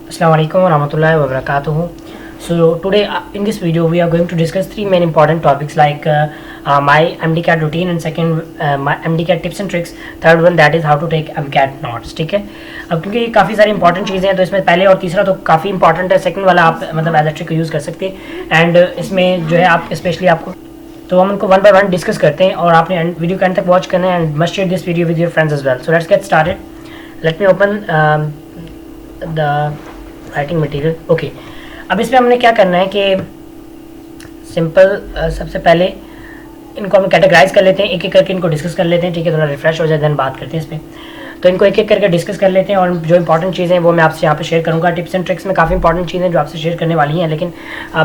Assalamu alaikum wa rahmatullahi wa barakatuhu. So today in this video we are going to discuss three main important topics like my MDCAT routine and second my MDCAT tips and tricks. Third one that is how to take MCAT notes. ठीक है, अब क्योंकि ये काफ़ी सारी important चीज़ें हैं तो इसमें पहले और तीसरा तो काफ़ी इंपॉर्टेंट है, सेकंड वाला आप मतलब एज अ ट्रिक यूज़ कर सकते हैं एंड इसमें जो है आप स्पेशली आपको तो हम उनको वन बाय वन डिस्कस करते हैं और आपने वीडियो के एंड तक वॉच करना है and must share this video with your friends as well. So let's get started. Let me open the writing material. Okay, अब इसमें हमने क्या करना है कि सिंपल सबसे पहले इनको हम कैटेगराइज कर लेते हैं, एक एक करके इनको डिस्कस कर लेते हैं. ठीक है, थोड़ा रिफ्रेश हो जाए देन बात करते हैं इस पर. तो इनको एक एक करके डिस्कस कर लेते हैं और जो इंपॉर्टेंट चीज़ें हैं वो मैं आपसे यहाँ पे शेयर करूँगा. टिप्स एंड ट्रिक्स में काफ़ी इंपॉर्टेंट चीज़ें जो आपसे शेयर करने वाली हैं, लेकिन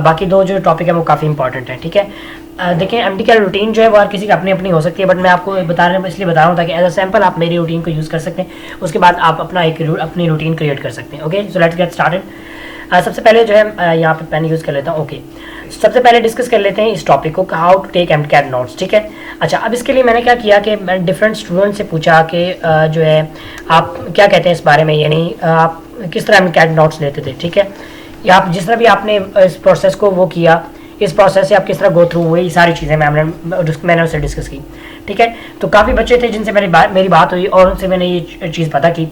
बाकी दो जो टॉपिक है वो काफ़ी इंपॉर्टेंट है. ठीक है, देखिए एमडीकैट रूटीन जो है वो हर किसी की अपनी अपनी हो सकती है, बट मैं आपको इसलिए बता रहा हूँ ताकि एज अ सैम्पल आप मेरी रूटीन को यूज़ कर सकते हैं, उसके बाद आप अपनी रूटीन क्रिएट कर सकते हैं. Okay, so let's get started. सबसे पहले जो है यहाँ पे पेन यूज़ कर लेता हूँ. ओके, सबसे पहले डिस्कस कर लेते हैं इस टॉपिक को, how to take MDCAT notes. ठीक है, अच्छा अब इसके लिए मैंने क्या किया कि मैं डिफरेंट स्टूडेंट से पूछा कि जो है आप क्या कहते हैं इस बारे में, यानी आप किस तरह एमडीकैट नोट्स लेते थे. ठीक है, या आप जिस तरह भी आपने इस प्रोसेस को वो किया, इस प्रोसेस से आप किस तरह गो थ्रू हुए, ये सारी चीज़ें मैंने उससे डिस्कस की. ठीक है, तो काफ़ी बच्चे थे जिनसे मेरी बात हुई और उनसे मैंने ये चीज़ पता की.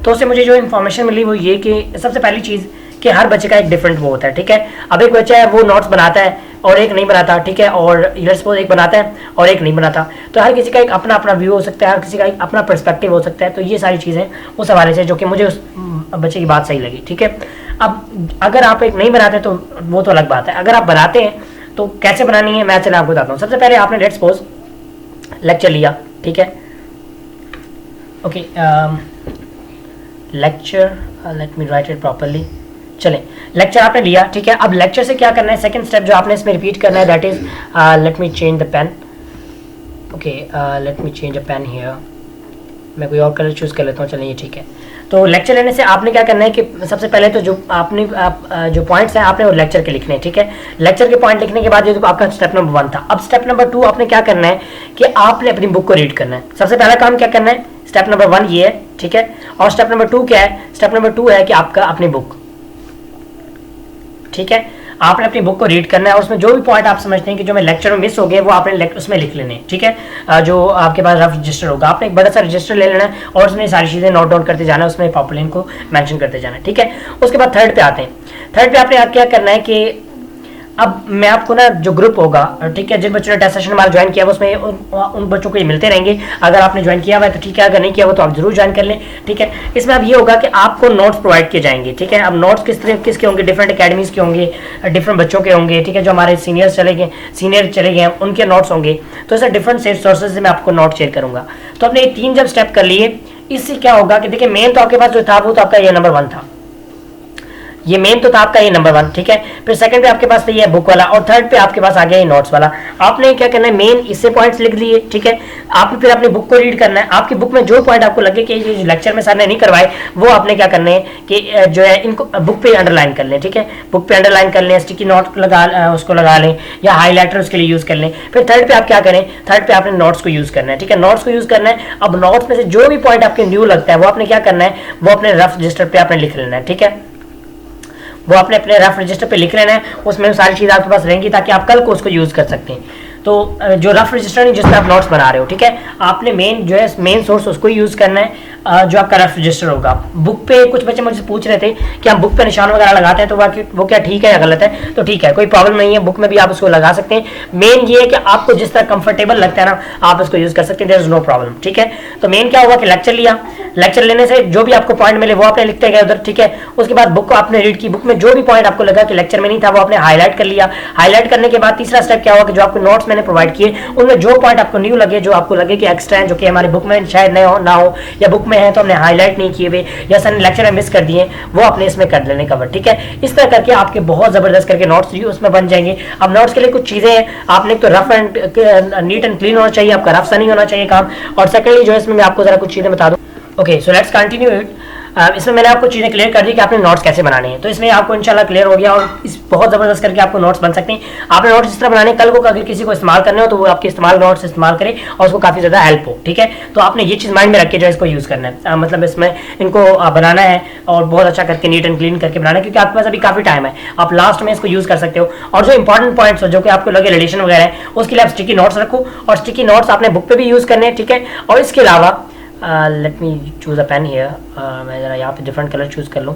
तो उससे मुझे जो इन्फॉर्मेशन मिली वो ये कि सबसे पहली चीज़ कि हर बच्चे का एक डिफरेंट वो होता है. ठीक है, अब एक बच्चा है वो नोट्स बनाता है और एक नहीं बनाता. ठीक है, और लेट्स सपोज एक बनाता है और एक नहीं बनाता. तो हर किसी का एक अपना अपना व्यू हो सकता है, हर किसी का एक अपना पर्सपेक्टिव हो सकता है. तो ये सारी चीज़ें उस हवाले से जो कि मुझे उस बच्चे की बात सही लगी. ठीक है, अब अगर आप एक नहीं बनाते तो वो तो अलग बात है, अगर आप बनाते हैं तो कैसे बनानी है मैं चले आपको बताता हूँ. सबसे पहले आपने लेट्स सपोज लेक्चर लिया. ठीक है, okay, lecture let me right it properly. चलें, लेक्चर आपने लिया. ठीक है, अब लेक्चर से क्या करना है, सेकंड स्टेप जो आपने इसमें रिपीट करना है that is let me change the pen. Okay, let me change a pen here. मैं कोई और कलर चूज़ कर लेता हूँ. चलिए ये ठीक है. तो लेक्चर लेने से आपने क्या करना है कि सबसे पहले तो जो जो पॉइंट्स हैं आपने वो लेक्चर के लिखने हैं. ठीक है, लेक्चर के पॉइंट लिखने के बाद ये तो आपका स्टेप नंबर 1 था. अब स्टेप नंबर 2 आपने क्या करना है कि आपने अपनी बुक को रीड करना है. सबसे पहला काम क्या करना है, स्टेप नंबर 1 ये है. ठीक है, और स्टेप नंबर 2 क्या है, स्टेप नंबर 2 है कि आपका अपनी बुक. ठीक है, आपने अपनी बुक को रीड करना है और उसमें जो भी पॉइंट आप समझते हैं कि जो मैं लेक्चर में मिस हो गए वो आपने उसमें लिख लेने. ठीक है, जो आपके पास रफ रजिस्टर होगा आपने एक बड़ा सा रजिस्टर ले लेना है और उसमें सारी चीज़ें नोट डाउन करते जाना है, उसमें पॉपुलर को मेंशन करते जाना है. ठीक है, उसके बाद थर्ड पे आते हैं. थर्ड पे आपने क्या करना है कि अब मैं आपको ना जो ग्रुप होगा, ठीक है, जिन बच्चों ने टेस्ट सेशन हमारा ज्वाइन किया उसमें उन बच्चों को ये मिलते रहेंगे. अगर आपने ज्वाइन किया हुआ है तो ठीक है, अगर नहीं किया हुआ तो आप जरूर ज्वाइन कर लें. ठीक है, इसमें अब ये होगा कि आपको नोट्स प्रोवाइड किए जाएंगे. ठीक है, अब नोट्स किसके होंगे, डिफरेंट अकेडमीज के होंगे, डिफरेंट बच्चों के होंगे. ठीक है, जो हमारे सीनियर चले गए उनके नोट्स होंगे. तो ऐसे डिफरेंट सोर्सेज से मैं आपको नोट शेयर करूंगा. तो आपने 3 जब स्टेप कर लिए, इससे क्या होगा कि देखिए मेन तो आपके पास जो था वो तो आपका ये नंबर 1 था, ये मेन तो था आपका ये नंबर 1. ठीक है, फिर सेकंड पे आपके पास ये बुक वाला और थर्ड पे आपके पास आ गया ये नोट्स वाला. आपने क्या करना है, मेन इससे पॉइंट्स लिख लिए. ठीक है, आपने फिर अपनी बुक को रीड करना है. आपकी बुक में जो पॉइंट आपको लगे कि ये लेक्चर में सर ने नहीं करवाए वो आपने क्या करने हैं कि जो है इनको बुक पे अंडरलाइन कर लें. ठीक है, बुक पे अंडरलाइन कर लें, स्टिकी नोट उसको लगा लें या हाईलाइटर उसके लिए यूज़ कर लें. फिर थर्ड पे आप क्या करें, थर्ड पे आपने नोट्स को यूज़ करना है. ठीक है, नोट्स को यूज़ करना है. अब नोट्स में से जो भी पॉइंट आपके न्यू लगता है वो आपने क्या करना है, वो अपने रफ रजिस्टर पे आपने लिख लेना है. ठीक है, वो आपने अपने रफ रजिस्टर पे लिख लेना है, उसमें सारी चीज़ आपके पास रहेंगी ताकि आप कल को उसको यूज़ कर सकते हैं. तो जो रफ रजिस्टर नहीं जिसमें आप नोट्स बना रहे हो, ठीक है, आपने मेन जो है मेन सोर्स उसको यूज़ करना है जो आपका रफ रजिस्टर होगा. बुक पे कुछ बच्चे मुझे पूछ रहे थे कि हम बुक पे निशान वगैरह लगाते हैं तो वो क्या ठीक है या गलत है. तो ठीक है, कोई प्रॉब्लम नहीं है, बुक में भी आप उसको लगा सकते हैं. मेन ये है कि आपको जिस तरह कंफर्टेबल लगता है ना आप उसको यूज़ कर सकते हैं, देयर इज नो प्रॉब्लम. ठीक है, तो मेन क्या हुआ कि लेक्चर लिया, लेक्चर लेने से जो भी आपको पॉइंट मिले वो आपने लिखते गए उधर. ठीक है, उसके बाद बुक को आपने रीड की, बुक में जो भी पॉइंट आपको लगा कि लेक्चर में नहीं था वो आपने हाईलाइट कर लिया. हाईलाइट करने के बाद तीसरा स्टेप क्या हुआ कि जो आपको नोट्स मैंने प्रोवाइड किए उनमें जो पॉइंट आपको न्यू लगे, जो आपको लगे कि एक्स्ट्रा है, जो कि हमारी बुक में शायद ना हो या बुक में है तो हमने हाईलाइट नहीं किए हुए या सर ने लेक्चर में मिस कर दिए, वो आपने इसमें कर लेने कवर. ठीक है, इस तरह करके आपके बहुत ज़बरदस्त करके नोट्स उसमें बन जाएंगे. अब नोट्स के लिए कुछ चीज़ें हैं, आपने एक तो rough and neat and clean होना चाहिए, आपका रफ सा नहीं होना चाहिए काम. और सेकेंडली जो है इसमें मैं आपको ज़रा कुछ चीज़ें बता दूँ. Okay, so let's continue it. इसमें मैंने आपको चीज़ें क्लियर कर दी कि आपने नोट्स कैसे बनाने हैं, तो इसमें आपको इंशाल्लाह क्लियर हो गया और इस बहुत ज़बरदस्त करके आपको नोट्स बन सकते हैं। आपने नोट्स इस तरह बनाने, कल को अगर किसी को इस्तेमाल करने हो तो वो आपके इस्तेमाल नोट्स इस्तेमाल करे और उसको काफ़ी ज़्यादा हेल्प हो, ठीक है। तो आपने ये चीज़ माइंड में रखिए जो इसको यूज़ करना है, मतलब इसमें इनको बनाना है और बहुत अच्छा करके नीट एंड क्लीन करके बनाना है, क्योंकि आपके पास अभी काफ़ी टाइम है, आप लास्ट में इसको यूज़ कर सकते हो। और जो इंपॉर्टेंट पॉइंट्स हो जो कि आपको लगे रिलेशन वगैरह है, उसके लिए आप स्टिकी नोट्स रखो और स्टिकी नोट्स आपने बुक पे भी यूज़ करने हैं, ठीक है। और इसके अलावा let me choose a pen here, मैं ज़रा यहाँ पे डिफरेंट कलर चूज़ कर लूँ,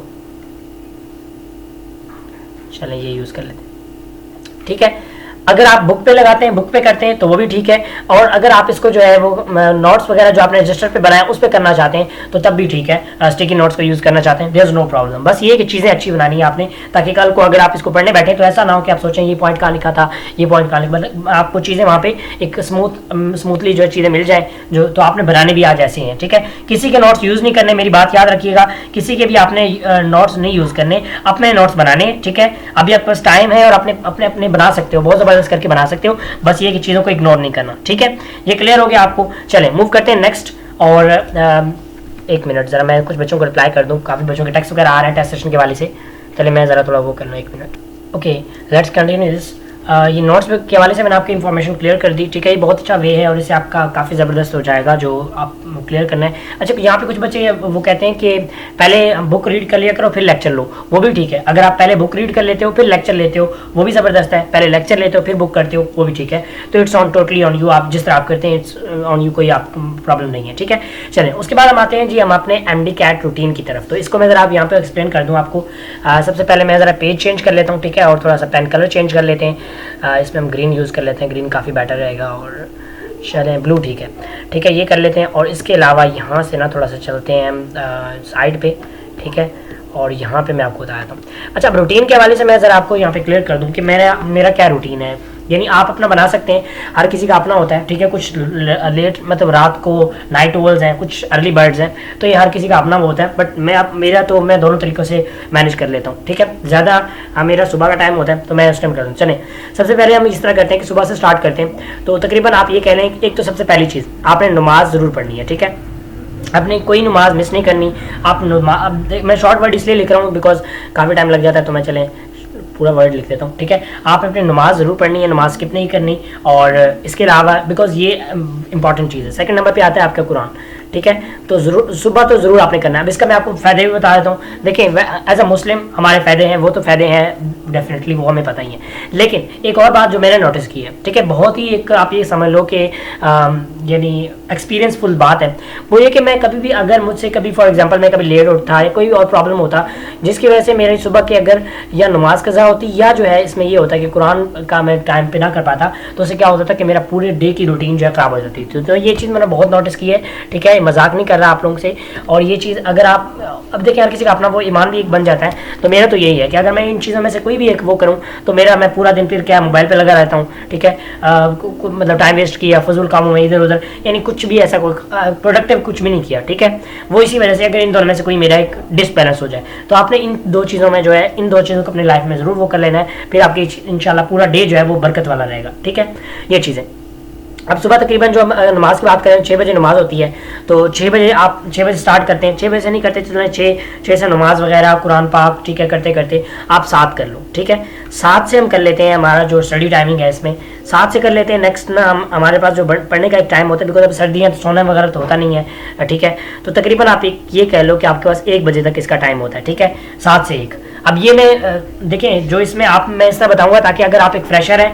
चलें ये यूज़ कर लेते हैं, ठीक है। अगर आप बुक पे लगाते हैं, बुक पे करते हैं तो वो भी ठीक है, और अगर आप इसको जो है वो नोट्स वगैरह जो आपने रजिस्टर पे बनाया उस पे करना चाहते हैं तो तब भी ठीक है, स्टिकी नोट्स का यूज़ करना चाहते हैं, देयर इज नो प्रॉब्लम। बस ये कि चीज़ें अच्छी बनानी है आपने, ताकि कल को अगर आप इसको पढ़ने बैठे तो ऐसा ना हो कि आप सोचें ये पॉइंट कहाँ लिखा था, ये पॉइंट कहाँ लिखा, मतलब आपको चीज़ें वहाँ पे एक स्मूथली जो चीज़ें मिल जाए जो, तो आपने बनाने भी आज ऐसे हैं, ठीक है। किसी के नोट्स यूज़ नहीं करने, मेरी बात याद रखिएगा, किसी के भी आपने नोट्स नहीं यूज़ करने, अपने नोट्स बनाने, ठीक है। अभी आपके पास टाइम है और अपने अपने अपने बना सकते हो, बहुत ज़बरदस्त करके बना सकते हो, बस ये कि चीज़ों को इग्नोर नहीं करना, ठीक है। ये क्लियर हो गया आपको। चलें मूव करते हैं नेक्स्ट। और एक मिनट ज़रा मैं कुछ बच्चों को रिप्लाई कर दूं, काफ़ी बच्चों के टेक्स्ट वगैरह आ रहे हैं टेस्ट सेशन के वाले से, चले मैं ज़रा थोड़ा वो कर लूँ, एक minute. Okay let's continue this. ये नोट्स के हवाले से मैंने आपकी इन्फॉर्मेशन क्लियर कर दी, ठीक है। ये बहुत अच्छा वे है और इससे आपका काफ़ी ज़बरदस्त हो जाएगा जो आप क्लियर करना है। अच्छा यहाँ पे कुछ बच्चे वो कहते हैं कि पहले बुक रीड कर लिया करो फिर लेक्चर लो, वो भी ठीक है। अगर आप पहले बुक रीड कर लेते हो फिर लेक्चर लेते हो वो भी ज़बरदस्त है, पहले लेक्चर लेते हो फिर बुक करते हो वो भी ठीक है। तो it's on totally on you, आप जिस तरह आप करते हैं इट्स ऑन यू, कोई आप प्रॉब्लम नहीं है, ठीक है। चलें उसके बाद हम आते हैं जी हम अपने MD-CAT रूटीन की तरफ। तो इसको मैं ज़रा आप यहाँ पे एक्सप्लेन कर दूँ आपको। सबसे पहले मैं ज़रा पेज चेंज कर लेता हूँ, ठीक है, और थोड़ा सा पेन कलर चेंज कर लेते हैं। इसमें हम ग्रीन यूज़ कर लेते हैं, ग्रीन काफ़ी बेटर रहेगा, और चलें ब्लू ठीक है, ठीक है, ये कर लेते हैं। और इसके अलावा यहाँ से ना थोड़ा सा चलते हैं हम साइड पे, ठीक है, और यहाँ पे मैं आपको बताया था। अच्छा अब रूटीन के हवाले से मैं ज़रा आपको यहाँ पे क्लियर कर दूँ कि मेरा क्या रूटीन है, यानी आप अपना बना सकते हैं, हर किसी का अपना होता है, ठीक है। कुछ लेट मतलब रात को नाइट ओवल्स हैं, कुछ अर्ली बर्ड्स हैं, तो ये हर किसी का अपना वो होता है। बट मैं दोनों तरीक़ों से मैनेज कर लेता हूँ, ठीक है। ज़्यादा मेरा सुबह का टाइम होता है तो मैं उस टाइम करता हूँ। चलें सबसे पहले हम इस तरह करते हैं कि सुबह से स्टार्ट करते हैं, तो तकरीबन आप ये कह लें कि एक तो सबसे पहली चीज़ आपने नमाज ज़रूर पढ़नी है, ठीक है। आपने कोई नमाज मिस नहीं करनी। आप मैं शॉर्ट वर्ड इसलिए लिख रहा हूँ बिकॉज काफ़ी टाइम लग जाता है, तो मैं चलें पूरा वर्ड लिख देता हूँ, ठीक है। आपने अपनी नमाज ज़रूर पढ़नी है, नमाज स्किप नहीं करनी। और इसके अलावा बिकॉज ये इंपॉर्टेंट चीज़ है। सेकंड नंबर पे आता है आपका कुरान, ठीक है। तो ज़रूर सुबह तो ज़रूर आपने करना है। अब इसका मैं आपको फ़ायदे भी बता देता हूँ। देखिए एज अ मुस्लिम हमारे फ़ायदे हैं, वो तो फ़ायदे हैं डेफिनेटली, वो हमें पता ही है। लेकिन एक और बात जो मैंने नोटिस की है, ठीक है, बहुत ही एक आप ये समझ लो कि यानी एक्सपीरियंसफुल बात है, वो ये कि मैं कभी भी अगर मुझसे कभी फॉर एग्जांपल मैं कभी लेट उठता या कोई और प्रॉब्लम होता जिसकी वजह से मेरी सुबह की अगर या नमाज कज़ा होती या जो है इसमें ये होता है कि कुरान का मैं टाइम पे ना कर पाता, तो उससे क्या होता था कि मेरा पूरे डे की रूटीन जो है ख़राब हो जाती थी। तो ये चीज़ मैंने बहुत नोटिस की है, ठीक है, मजाक नहीं कर रहा आप लोगों से। और ये चीज़ अगर आप अब देखिए हर किसी का अपना वो ईमान भी एक बन जाता है, तो मेरा तो यही है कि अगर मैं इन चीज़ों में से कोई भी एक वो करूँ तो मेरा मैं पूरा दिन फिर क्या मोबाइल पे लगा रहता हूँ, ठीक है, मतलब टाइम वेस्ट किया फजूल कामों में इधर उधर, यानी कुछ भी ऐसा कोई प्रोडक्टिव कुछ भी नहीं किया, ठीक है। वो इसी वजह से अगर इन दोनों में से कोई मेरा एक डिसबैलेंस हो जाए, तो आपने इन दो चीज़ों में जो है इन दो चीज़ों को अपनी लाइफ में ज़रूर वो कर लेना है, फिर आपकी इंशाल्लाह पूरा डे जो है वो बरकत वाला रहेगा, ठीक है। ये चीज़ें अब सुबह तकरीबन जो हम नमाज की बात करें 6 बजे नमाज होती है, तो 6 बजे आप 6 बजे स्टार्ट करते हैं, 6 बजे से नहीं करते चलें 6 से नमाज वगैरह कुरान पाक, ठीक है, करते करते आप 7 कर लो, ठीक है। 7 से हम कर लेते हैं, हमारा जो स्टडी टाइमिंग है इसमें 7 से कर लेते हैं। नेक्स्ट ना हमारे पास जो पढ़ने का एक टाइम होता है, बिकॉज अब सर्दियाँ तो सोना वगैरह तो होता नहीं है, ठीक है, तो तकरीबन आप ये कह लो कि आपके पास 1 बजे तक इसका टाइम होता है, ठीक है, 7 से 1। अब ये मैं देखें जो इसमें मैं इसलिए बताऊँगा ताकि अगर आप एक फ्रेशर हैं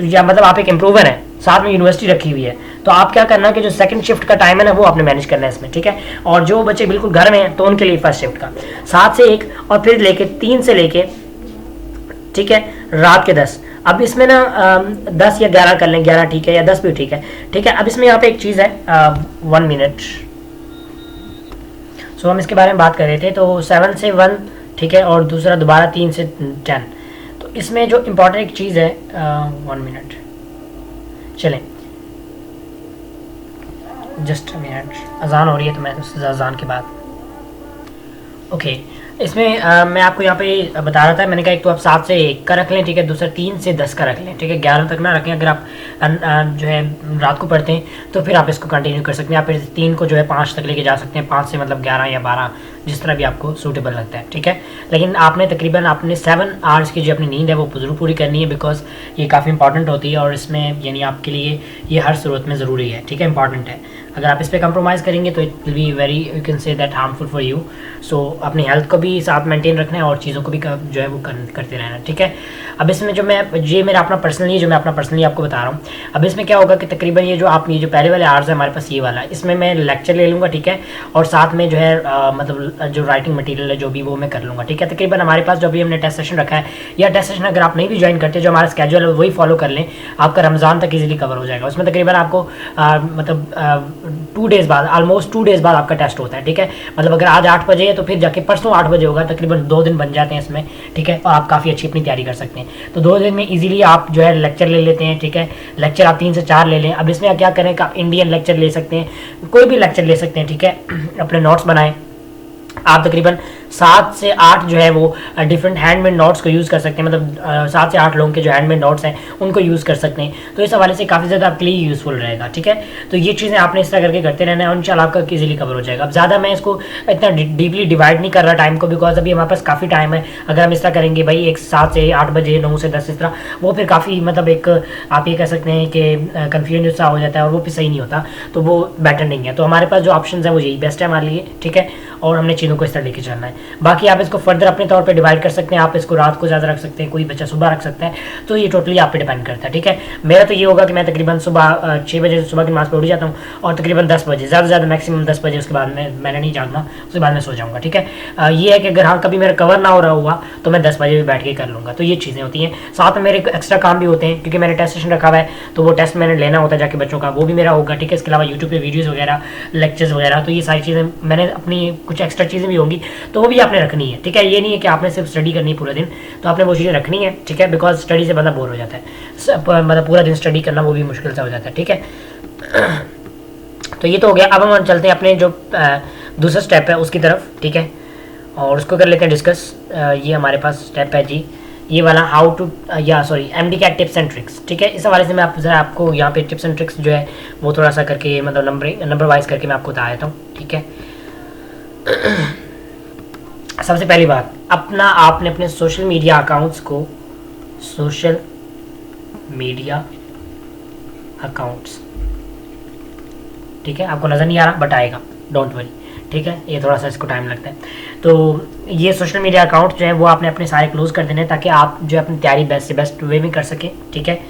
या मतलब आप एक इम्प्रूवर हैं, साथ में यूनिवर्सिटी रखी हुई है, तो आप क्या करना है कि जो सेकंड शिफ्ट का टाइम है ना वो आपने मैनेज करना है इसमें, ठीक है। और जो बच्चे बिल्कुल घर में हैं तो उनके लिए फर्स्ट शिफ्ट का 7 से 1 और फिर लेके 3 से लेके, ठीक है, रात के 10। अब इसमें ना 10 या 11 कर लें, 11 ठीक है, या 10 भी ठीक है, ठीक है। अब इसमें यहाँ पे एक चीज़ है 1 मिनट, सो हम इसके बारे में बात कर रहे थे, तो 7 से 1, ठीक है, और दूसरा दोबारा 3 से 10। तो इसमें जो इम्पोर्टेंट एक चीज़ है 1 मिनट, चलें जस्ट मिनट, अजान हो रही है तो मैं अजान के बाद ओके। इसमें मैं आपको यहाँ पे बता रहा था, मैंने कहा एक तो आप 7 से 1 का रख लें, ठीक है, दूसरा 3 से 10 का रख लें, ठीक है, 11 तक ना रखें। अगर आप जो है रात को पढ़ते हैं तो फिर आप इसको कंटिन्यू कर सकते हैं, आप फिर 3 को जो है 5 तक लेके जा सकते हैं, 5 से मतलब 11 या 12 जिस तरह भी आपको सूटेबल लगता है, ठीक है। लेकिन आपने तकरीबन आपने 7 आवर्स की जो अपनी नींद है वो ज़रूर पूरी करनी है, बिकॉज ये काफ़ी इंपॉर्टेंट होती है और इसमें यानी आपके लिए ये हर सूरत में ज़रूरी है, ठीक है, इंपॉर्टेंट है। अगर आप इस पर कंप्रोमाइज़ करेंगे तो it will be very, you can say that harmful for you. So अपनी हेल्थ को भी साथ मेंटेन रखना है और चीज़ों को भी जो है वो करते रहना है, ठीक है। अब इसमें जो मैं ये मेरा अपना पर्सनली जो मैं अपना पर्सनली आपको बता रहा हूँ, अब इसमें क्या होगा कि तकरीबन ये जो पहले वाले आवर्स है हमारे पास ये वाला है, इसमें मैं लेक्चर ले लूँगा, ठीक है, और साथ में जो है मतलब जो राइटिंग मटेरियल है जो भी वो मैं कर लूँगा, ठीक है। तकरीबन हमारे पास जो भी हमने टेस्ट सेशन रखा है, या टेस्ट सेशन अगर आप नहीं भी ज्वाइन करते, जो हमारा स्केड्यूल है वही फॉलो कर लें, आपका रमज़ान तक इजीली कवर हो जाएगा। उसमें तकरीबन आपको मतलब 2 डेज़ बाद, ऑलमोस्ट 2 डेज़ बाद आपका टेस्ट होता है, ठीक है। मतलब अगर आज 8 बजे है तो फिर जाके परसों 8 बजे होगा, तकरीबन 2 दिन बन जाते हैं इसमें, ठीक है, और आप काफ़ी अच्छी अपनी तैयारी कर सकते हैं। तो 2 दिन में इजीली आप जो है लेक्चर ले लेते हैं, ठीक है। लेक्चर आप 3 से 4 ले लें। अब इसमें आप क्या करें कि आप इंडियन लेक्चर ले सकते हैं, कोई भी लेक्चर ले सकते हैं, ठीक है। अपने नोट्स बनाएं आप, तकरीबन 7 से 8 जो है वो डिफरेंट हैंडमेड नोट्स को यूज़ कर सकते हैं, मतलब 7 से 8 लोगों के जो हैंडमेड नोट्स हैं उनको यूज़ कर सकते हैं। तो इस हवाले से काफ़ी ज़्यादा आपके लिए यूज़फुल रहेगा, ठीक है। तो ये चीज़ें आपने इस तरह करके करते रहना है और इंशाल्लाह आपका इजीली कवर हो जाएगा। अब ज़्यादा मैं इसको इतना डीपली डिवाइड नहीं कर रहा टाइम को, बिकॉज अभी हमारे पास काफ़ी टाइम है। अगर हम इस तरह करेंगे भाई एक 7 से 8 बजे, 9 से 10 इस तरह, वो फिर काफ़ी मतलब एक आप ये कह सकते हैं कि कन्फ्यूजन सा हो जाता है और वो भी सही नहीं होता, तो वो बेटर नहीं है। तो हमारे पास जो ऑप्शन है वो यही बेस्ट है हमारे लिए, ठीक है, और हमने चीज़ों को इस तरह लेके चलना है। बाकी आप इसको फर्दर अपने तौर पे डिवाइड कर सकते हैं, आप इसको रात को ज़्यादा रख सकते हैं, कोई बच्चा सुबह रख सकता है, तो ये टोटली आप पे डिपेंड करता है, ठीक है। मेरा तो ये होगा कि मैं तकरीबन सुबह 6 बजे सुबह की नमाज़ पे उठ जाता हूँ और तकरीबन 10 बजे, ज़्यादा से ज़्यादा मैक्सिमम 10 बजे, उसके बाद मैंने नहीं जागना, उसके बाद मैं सो जाऊँगा, ठीक है। ये है कि अगर हाँ कभी मेरा कवर ना हो रहा हुआ तो मैं 10 बजे भी बैठ के कर लूँगा। तो ये चीज़ें होती हैं। साथ में मेरे एक्स्ट्रा काम भी होते हैं, क्योंकि मैंने टेस्ट सेशन रखा हुआ है, तो वो टेस्ट मैंने लेना होता है जाके बच्चों का, वो भी मेरा होगा, ठीक है। इसके अलावा यूट्यूब पे वीडियोज़ वगैरह, लेक्चर्स वगैरह, तो ये सारी चीज़ें मैंने अपनी कुछ एक्स्ट्रा चीज़ें भी होंगी, तो वो भी आपने रखनी है, ठीक है। ये नहीं है कि आपने सिर्फ स्टडी करनी है पूरा दिन, तो आपने वो चीज़ें रखनी है, ठीक है, बिकॉज स्टडी से बंदा बोर हो जाता है, मतलब पूरा दिन स्टडी करना वो भी मुश्किल सा हो जाता है, ठीक है। तो ये तो हो गया। अब हम चलते हैं अपने जो दूसरा स्टेप है उसकी तरफ, ठीक है, और उसको कर लेते हैं डिस्कस। ये हमारे पास स्टेप है जी, ये वाला how to MD-CAT tips and tricks, ठीक है। इस हवाले से मैं आपको यहाँ पे टिप्स एंड ट्रिक्स जो है वो थोड़ा सा करके मतलब नंबर वाइज करके मैं आपको बता देता हूँ, ठीक है। सबसे पहली बात, आपने अपने सोशल मीडिया अकाउंट्स को, सोशल मीडिया अकाउंट्स, ठीक है, आपको नज़र नहीं आ रहा बट आएगा, डोंट वरी, ठीक है, ये थोड़ा सा इसको टाइम लगता है। तो ये सोशल मीडिया अकाउंट जो है वो आपने अपने सारे क्लोज कर देने ताकि आप जो अपनी तैयारी बेस्ट से बेस्ट वे में कर सकें, ठीक है।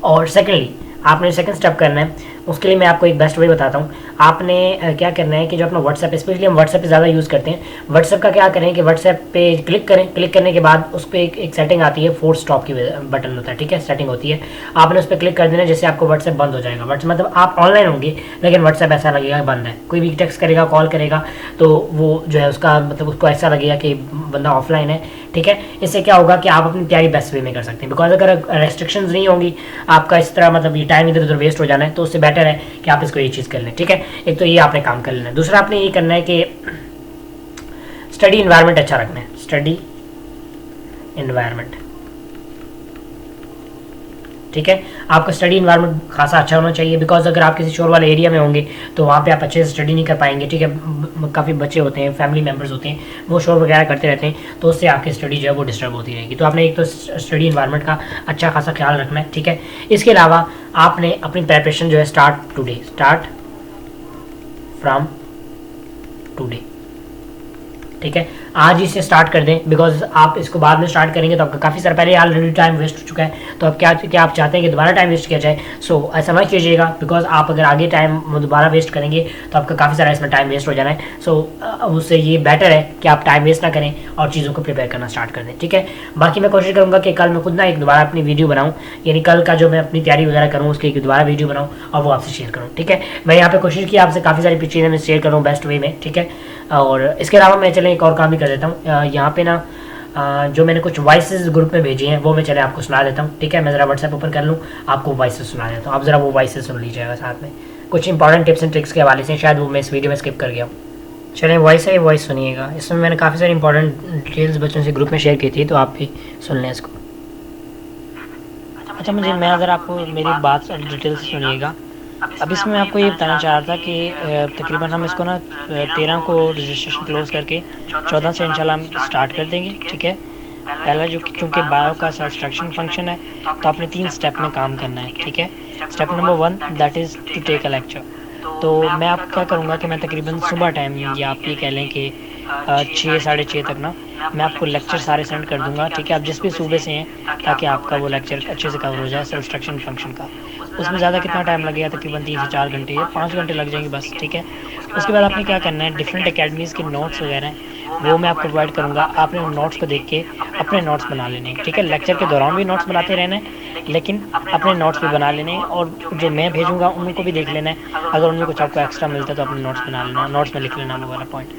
और सेकेंडली आपने सेकंड स्टेप करना है, उसके लिए मैं आपको एक बेस्ट वे बताता हूँ। आपने क्या करना है कि जो अपना व्हाट्सएप, स्पेशली हम व्हाट्सएप पे ज़्यादा यूज़ करते हैं, व्हाट्सएप का क्या करें कि व्हाट्सएप पे क्लिक करें, क्लिक करने के बाद उस पर एक सेटिंग आती है, फोर्स स्टॉप की बटन होता है, ठीक है, सेटिंग होती है, आपने उस पर क्लिक कर देना, जैसे आपको व्हाट्सएप बंद हो जाएगा। व्हाट्सएप मतलब आप ऑनलाइन होंगे लेकिन व्हाट्सएप ऐसा लगेगा बंद है, कोई भी टेक्स्ट करेगा, कॉल करेगा, तो वो जो है उसका मतलब उसको ऐसा लगेगा कि बंदा ऑफलाइन है, ठीक है। इससे क्या होगा कि आप अपनी तैयारी बेस्ट वे में कर सकते हैं, बिकॉज अगर रेस्ट्रिक्शंस नहीं होंगी, आपका इस तरह मतलब ये टाइम इधर उधर वेस्ट हो जाना है, तो उससे बेटर है कि आप इसको ये चीज़ कर लें, ठीक है। एक तो ये आपने काम कर लेना है। दूसरा आपने ये करना है कि स्टडी इन्वायरमेंट अच्छा रखना है, स्टडी इन्वायरमेंट, ठीक है। आपका स्टडी इन्वायरमेंट खासा अच्छा होना चाहिए, बिकॉज अगर आप किसी शोर वाले एरिया में होंगे तो वहाँ पे आप अच्छे से स्टडी नहीं कर पाएंगे, ठीक है। काफ़ी बच्चे होते हैं, फैमिली मेम्बर्स होते हैं, वो शोर वगैरह करते रहते हैं, तो उससे आपकी स्टडी जो है वो डिस्टर्ब होती रहेगी। तो आपने एक तो स्टडी इन्वायरमेंट का अच्छा खासा ख्याल रखना है, ठीक है। इसके अलावा आपने अपनी प्रेपरेशन जो है स्टार्ट फ्रॉम टुडे, ठीक है, आज ही से स्टार्ट कर दें, बिकॉज आप इसको बाद में स्टार्ट करेंगे तो आपका काफ़ी सारा पहले ऑलरेडी टाइम वेस्ट हो चुका है, तो अब क्या आप चाहते हैं कि दोबारा टाइम वेस्ट किया जाए। सो ऐसा मत कीजिएगा, बिकॉज आप अगर आगे टाइम दोबारा वेस्ट करेंगे तो आपका काफ़ी सारा इसमें टाइम वेस्ट हो जाना है। सो उससे ये बेटर है कि आप टाइम वेस्ट ना करें और चीज़ों को प्रिपेयर करना स्टार्ट कर दें, ठीक है। बाकी मैं कोशिश करूँगा कि कल मैं खुद ना एक दोबारा अपनी वीडियो बनाऊँ, यानी कल का जो मैं अपनी तैयारी वगैरह करूँ उसकी एक दोबारा वीडियो बनाऊँ और वो आपसे शेयर करूँ, ठीक है। मैं यहाँ पर कोशिश की आपसे काफ़ी सारी चीज़ें मैं शेयर करूँ बेस्ट वे में, ठीक है। और इसके अलावा मैं चलें एक और काम भी कर देता हूँ, यहाँ पे ना जो मैंने कुछ वॉइसेस ग्रुप में भेजी हैं वो मैं चले आपको सुना देता हूँ, ठीक है। मैं ज़रा व्हाट्सएप ओपन कर लूँ, आपको वॉइसेस सुना देता हूँ, आप ज़रा वो वॉइसेस सुन लीजिएगा साथ में, कुछ इंपॉर्टेंट टिप्स एंड ट्रिक्स के हवाले से, शायद वो मैं इस वीडियो में स्किप कर गया हूँ। चलें वॉइस है, वॉइस सुनिएगा, इसमें मैंने काफ़ी सारी इंपॉर्टेंट डिटेल्स बच्चों से ग्रुप में शेयर की थी, तो आप भी सुन लें इसको। अच्छा मुझे मैं अगर आपको मेरी बात डिटेल से सुनिएगा, अब इसमें मैं आपको ये बताना चाह रहा था कि तकरीबन हम इसको ना 13 को रजिस्ट्रेशन क्लोज़ करके 14 से इंशाल्लाह हम स्टार्ट कर देंगे, ठीक है। पहला जो चूँकि बायो का सब्सट्रैक्शन फंक्शन है तो आपने 3 स्टेप में काम करना है, ठीक है। Step number 1 that is to take a lecture. तो मैं आप क्या करूँगा कि मैं तकरीबन सुबह टाइम या आप ये कह लें कि 6 साढ़े 6 तक ना मैं आपको लेक्चर सारे सेंड कर दूँगा, ठीक है। आप जिस भी सूबे से हैं ताकि आपका वो लेक्चर अच्छे से कवर हो जाए सब्सट्रैक्शन फंक्शन का। उसमें ज़्यादा कितना टाइम लगेगा, तकरीबन 3 से 4 घंटे या 5 घंटे लग जाएंगे बस, ठीक है। उसके बाद आपने क्या करना है, डिफरेंट अकेडमीज़ के नोट्स वगैरह हैं वो मैं आपको प्रोवाइड करूँगा। आपने उन नोट्स को देख के अपने नोट्स बना लेने हैं, ठीक है। लेक्चर के दौरान भी नोट्स बनाते रहना है, लेकिन अपने नोट्स भी बना लेने हैं और जो मैं भेजूँगा उनको भी देख लेना है। अगर उनमें कुछ आपको एक्स्ट्रा मिलता है तो अपने नोट्स बना लेना, नोट्स में लिख लेना वो वाला पॉइंट,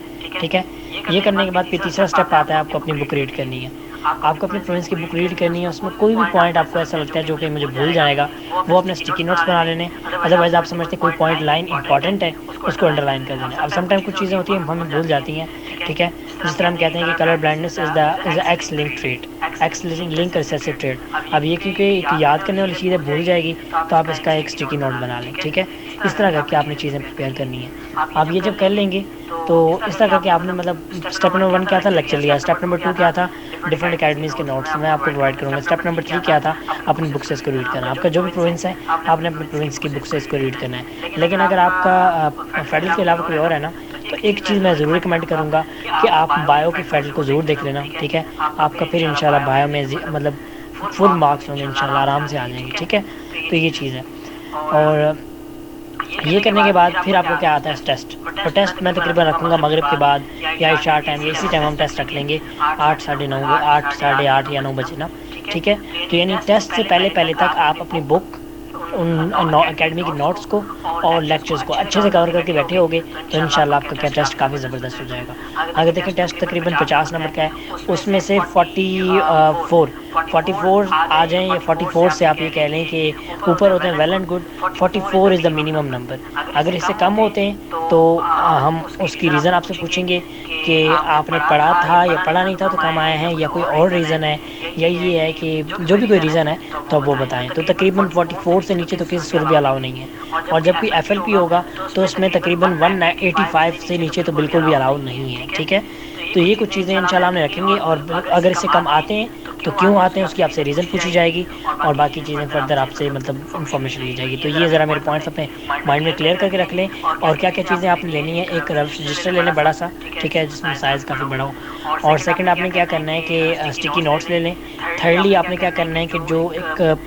ठीक है। ये करने के बाद फिर तीसरा स्टेप आता है, आपको अपनी बुक रीड करनी है। आपको अपनी प्रोविंस की बुक रीड करनी है, उसमें कोई भी पॉइंट आपको ऐसा लगता है जो कि मुझे भूल जाएगा वो अपने स्टिकी नोट्स बना लेने। अदरवाइज़ आप समझते हैं कोई पॉइंट लाइन इंपॉर्टेंट है उसको अंडरलाइन कर देना। अब समटाइम कुछ चीज़ें होती हैं हमें भूल जाती हैं, ठीक है। जिस तरह हम कहते हैं कि colour blindness is the x link trait, x link recessive trait. अब ये क्योंकि एक याद करने वाली चीज़ें भूल जाएगी तो आप इसका एक स्टिकी नोट बना लें, ठीक है। इस तरह करके आपने चीज़ें प्रिपेयर करनी है। आप ये जब कर लेंगे तो इस तरह करके आपने मतलब स्टेप नंबर 1 क्या था, लेक्चर लिया। स्टेप नंबर 2 क्या था, डिफरेंट अकेडमीज़ के नोट्स मैं आपको प्रोवाइड करूँगा। स्टेप नंबर 3 क्या था, अपनी बुक से इसको रीड करना। आपका जो भी प्रोविंस है आपने अपनी प्रोविंस की बुक से इसको रीड करना है। लेकिन अगर आपका फेडरल के अलावा कोई और है ना तो एक चीज़ मैं ज़रूर रिकमेंड करूँगा कि आप बायो की फेडरल को ज़रूर देख लेना, ठीक है। आपका फिर इंशाल्लाह बायो में मतलब फुल मार्क्स होंगे, इंशाल्लाह आराम से आ जाएंगे, ठीक है। तो ये चीज़ है। और ये करने के बाद फिर आपको क्या आता है, टेस्ट। और टेस्ट मैं तकरीबन रखूँगा मगरिब के बाद या इशा टाइम, इसी टाइम हम टेस्ट रख लेंगे 8 साढ़े 9 8 साढ़े 8 या 9 बजे ना, ठीक है। तो यानी टेस्ट से पहले तक आप अपनी बुक, उन अकेडमी के नोट्स को और लेक्चर्स को अच्छे से कवर करके बैठे होगे तो इंशाल्लाह आपका क्या टेस्ट काफ़ी ज़बरदस्त हो जाएगा। अगर देखें टेस्ट तकरीबन 50 नंबर का है, उसमें से 44 आ जाएँ या 44 से आप ये कह लें कि ऊपर होते हैं well and good. 44 is the minimum number. अगर इससे कम होते हैं तो हम उसकी रीज़न आपसे पूछेंगे कि आपने पढ़ा था या पढ़ा नहीं था तो कम आए हैं, या कोई और रीज़न है, या ये है कि जो भी कोई रीज़न है तो वो बताएं। तो तकरीबन 44 से नीचे तो किसी सूरत भी अलाउ नहीं है। और जब भी FLP होगा तो उसमें तकरीबन 185 से नीचे तो बिल्कुल भी अलाउ नहीं है, ठीक है। तो ये कुछ चीज़ें इंशाल्लाह हमने रखेंगे। और अगर इससे कम आते हैं तो क्यों आते हैं उसकी आपसे रीज़न पूछी जाएगी और बाकी चीज़ें फर्दर आपसे मतलब इन्फॉर्मेशन ली जाएगी। तो ये ज़रा मेरे पॉइंट्स अपने माइंड में क्लियर करके रख लें। और क्या क्या चीज़ें आपने लेनी है, एक रजिस्टर ले लें बड़ा सा, ठीक है, जिसमें साइज़ काफ़ी बड़ा हो। और सेकंड आपने क्या करना है कि स्टिकी नोट्स ले लें। थर्डली आपने क्या करना है कि जो एक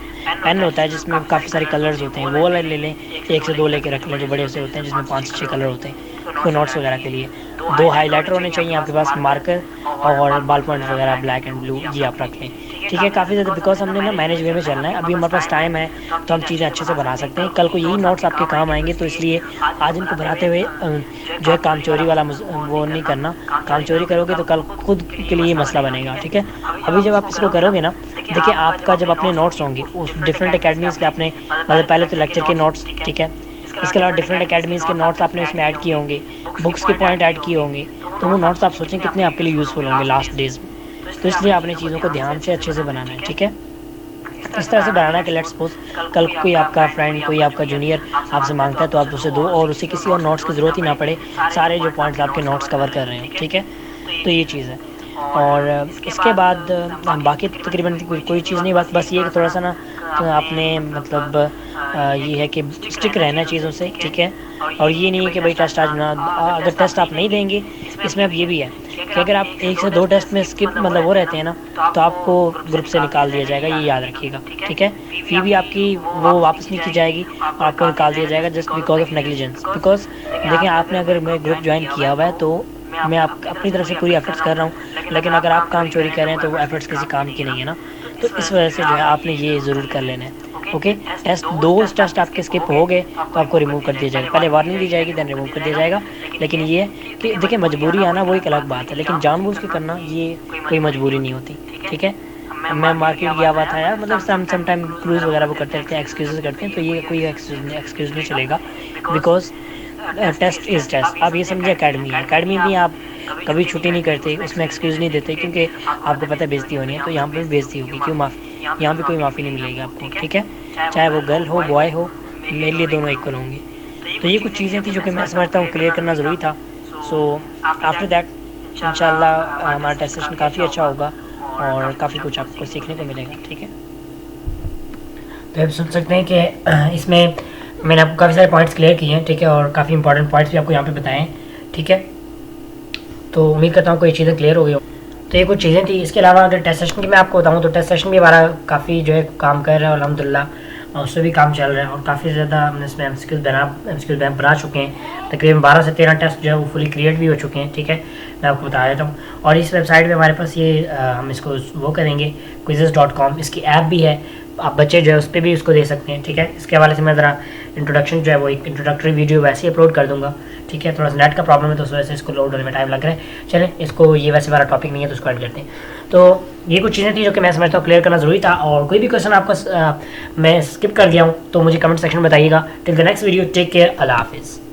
पेन होता है जिसमें काफ़ी सारे कलर्स होते हैं वो वाला ले लें, 1 से 2 लेके रख लें जो बड़े से होते हैं जिसमें 5 से 6 कलर होते हैं कोई नोट्स वगैरह के लिए। 2 हाईलाइटर होने चाहिए आपके पास, मार्कर और बॉल पॉइंट वगैरह ब्लैक एंड ब्लू, ये आप रख लें, ठीक है। काफ़ी ज़्यादा बिकॉज हमने ना मैनेज वे में चलना है, अभी हमारे पास टाइम है तो हम चीज़ें अच्छे से बना सकते हैं। कल को यही नोट्स आपके काम आएंगे, तो इसलिए आज इनको बनाते हुए जो है काम चोरी वाला वो नहीं करना। काम चोरी करोगे तो कल खुद के लिए मसला बनेगा, ठीक है। अभी जब आप इसको करोगे ना, देखिए आपका जब अपने नोट्स होंगे उस डिफरेंट अकेडमीज़ के आपने मतलब पहले तो लेक्चर के नोट्स, ठीक है, इसके अलावा डिफरेंट अकेडमीज़ के नोट्स आपने उसमें ऐड किए होंगे, बुक्स के पॉइंट ऐड किए होंगे, तो वो नोट्स आप सोचें कितने आपके लिए यूज़फुल होंगे लास्ट डेज़ में। तो इसलिए आपने चीज़ों को ध्यान से अच्छे से बनाना है, ठीक है। इस तरह से बनाना है कि लेट्स सपोज कल कोई आपका फ्रेंड, कोई आपका जूनियर आपसे मांगता है तो आप उसे दो और उसे किसी और नोट्स की ज़रूरत ही ना पड़े, सारे जो पॉइंट्स आपके नोट्स कवर कर रहे हैं, ठीक है। तो ये चीज़ है। और इसके बाद बाकी तकरीबन कोई चीज़ नहीं, बस ये कि थोड़ा सा ना तो आपने मतलब ये है कि स्टिक रहना चीज़ों से, ठीक है। और ये नहीं है कि भाई टेस्ट आज ना, अगर टेस्ट आप नहीं देंगे, इसमें अब ये भी है कि अगर आप 1 से 2 टेस्ट में स्किप मतलब वो रहते हैं ना तो आपको ग्रुप से निकाल दिया जाएगा, ये याद रखिएगा, ठीक है। फी भी आपकी वो वापस नहीं की जाएगी, आपको निकाल दिया जाएगा just because of negligence. Because देखिए आपने अगर मैं ग्रुप ज्वाइन किया हुआ है तो मैं अपनी तरफ से पूरी एफर्ट्स कर रहा हूँ, लेकिन अगर आप काम चोरी कर रहे हैं तो वो एफर्ट्स किसी काम की नहीं है ना। तो इस वजह से जो है आपने ये ज़रूर कर लेना है, ओके। दो टेस्ट आपके स्किप हो गए तो आपको रिमूव कर दिया जाएगा, पहले वार्निंग दी जाएगी देन रिमूव कर दिया जाएगा। लेकिन ये कि देखिए मजबूरी आना वो एक अलग बात है, लेकिन जानबूझ के करना ये कोई मजबूरी नहीं होती, ठीक है। मैं मार्केट गया हुआ था यार, मतलब समटाइम क्रूज वगैरह वो करते रहते हैं, एक्सक्यूज़ करते हैं, तो ये कोई एक्सक्यूज़ नहीं चलेगा बिकॉज टेस्ट इज़ टेस्ट। आप ये समझिए अकेडमी है, अकेडमी में आप कभी छुट्टी नहीं करते, उसमें एक्सक्यूज़ नहीं देते क्योंकि आपको पता है बेइज्जती होनी है, तो यहाँ पर भी बेइज्जती होगी, क्यों माफ़ी, यहाँ भी कोई माफ़ी नहीं मिलेगी आपको, ठीक है। चाहे वो गर्ल हो बॉय हो, मेरे लिए दोनों इक्वल होंगे। तो ये कुछ चीज़ें थी जो कि मैं समझता हूँ क्लियर करना ज़रूरी था। सो आफ्टर दैट इंशाल्लाह हमारा टेस्ट सेशन काफ़ी अच्छा होगा और काफ़ी कुछ आपको सीखने को मिलेगा, ठीक है। तो आप सुन सकते हैं कि इसमें मैंने आपको काफ़ी सारे पॉइंट्स क्लियर किए हैं, ठीक है, और काफ़ी इंपॉर्टेंट पॉइंट्स भी आपको यहाँ पे बताए हैं, ठीक है। तो उम्मीद करता हूँ कोई चीज़ें क्लियर हो गई हो। तो ये कुछ चीज़ें थी। इसके अलावा अगर टेस्ट सेशन की मैं आपको बताऊँ तो टेस्ट सेशन भी हमारा काफ़ी जो है काम कर रहा है अल्हम्दुलिल्लाह, और उससे भी काम चल रहा है और काफ़ी ज़्यादा हमने इसमें एमसीक्यूज़ बना चुके हैं। तकरीबन 12 से 13 टेस्ट जो है वो फुली क्रिएट भी हो चुके हैं, ठीक है, मैं आपको बता देता हूँ। और इस वेबसाइट पे हमारे पास ये हम इसको वो करेंगे quizzes.com, इसकी ऐप भी है, आप बच्चे जो है उस पर भी उसको दे सकते हैं, ठीक है। इसके हवाले से मैं ज़रा इंट्रोडक्शन जो है वो एक इंट्रोडक्टरी वीडियो वैसे ही अपलोड कर दूँगा, ठीक है। थोड़ा सा नेट का प्रॉब्लम है तो उस वजह से इसको लोड होने में टाइम लग रहा है। चलें, इसको ये वैसे हमारा टॉपिक नहीं है तो उसको ऐड करते हैं। तो ये कुछ चीज़ें थी जो कि मैं समझता हूँ क्लियर करना ज़रूरी था, और कोई भी क्वेश्चन आपका मैं स्किप कर गया हूँ तो मुझे कमेंट सेक्शन में बताइएगा। Till the next video, take care, अल्लाह हाफिज़।